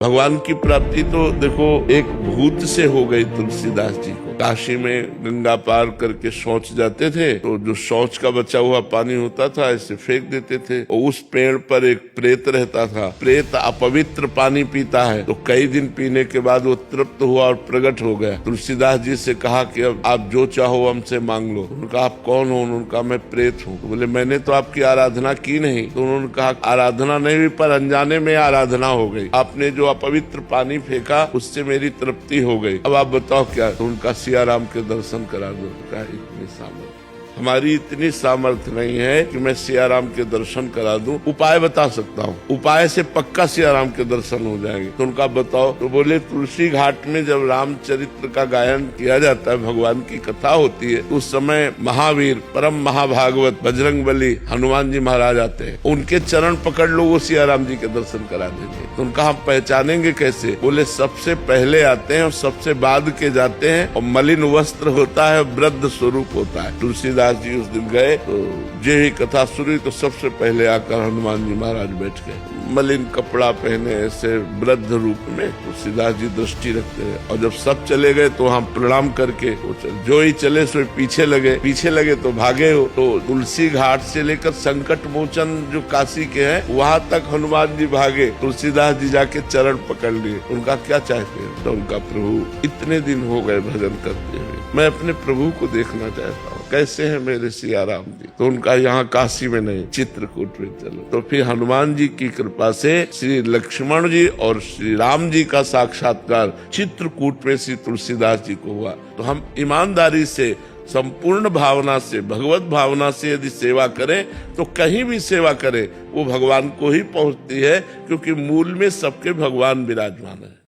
भगवान की प्राप्ति तो देखो एक भूत से हो गई तुलसीदास जी को। काशी में गंगा पार करके शौच जाते थे तो जो शौच का बचा हुआ पानी होता था ऐसे फेंक देते थे और उस पेड़ पर एक प्रेत रहता था। प्रेत अपवित्र पानी पीता है तो कई दिन पीने के बाद वो तृप्त हुआ और प्रकट हो गया। तुलसीदास जी से कहा कि अब आप जो चाहो हमसे मांग लो। उनका आप कौन हो? उन्होंने कहा मैं प्रेत हूँ। तो बोले मैंने तो आपकी आराधना की नहीं। तो उन्होंने कहा आराधना नहीं हुई पर अनजाने में आराधना हो गई। आपने जो अपवित्र पानी फेंका उससे मेरी तृप्ति हो गई। अब आप बताओ क्या? तो उनका सिया राम के दर्शन करा दो। क्या इतनी सामर्थ्य? हमारी इतनी सामर्थ्य नहीं है कि मैं सिया राम के दर्शन करा दूं। उपाय बता सकता हूँ, उपाय से पक्का सिया राम के दर्शन हो जाएंगे। तो उनका बताओ। तो बोले तुलसी घाट में जब रामचरित्र का गायन किया जाता है, भगवान की कथा होती है, तो उस समय महावीर परम महाभागवत बजरंगबली हनुमान जी महाराज आते हैं। उनके चरण पकड़ लो, वो सिया राम जी के दर्शन करा देंगे। तो उनका हम पहचानेंगे कैसे? बोले सबसे पहले आते हैं और सबसे बाद के जाते हैं और मलिन वस्त्र होता है, वृद्ध स्वरूप होता है। तुलसीदास जी उस दिन गए तो जो ही कथा सुनी तो सबसे पहले आकर हनुमान जी महाराज बैठ गए। मलिन कपड़ा पहने ऐसे वृद्ध रूप में तुलसीदास जी दृष्टि रखते हैं। और जब सब चले गए तो हम प्रणाम करके जो ही चले सो पीछे लगे तो भागे हो। तो तुलसी घाट से लेकर संकट मोचन जो काशी के हैं वहां तक हनुमान जी भागे। तुलसीदास जी जाके चरण पकड़ लिए। उनका क्या चाहते हैं? तो उनका प्रभु इतने दिन हो गए भजन करते हुए, मैं अपने प्रभु को देखना चाहता हूँ, कैसे है मेरे सिया राम जी। तो उनका यहाँ काशी में नहीं, चित्रकूट में चलो। तो फिर हनुमान जी की कृपा से श्री लक्ष्मण जी और श्री राम जी का साक्षात्कार चित्रकूट में श्री तुलसीदास जी को हुआ। तो हम ईमानदारी से संपूर्ण भावना से भगवत भावना से यदि सेवा करें तो कहीं भी सेवा करें वो भगवान को ही पहुंचती है, क्योंकि मूल में सबके भगवान विराजमान है।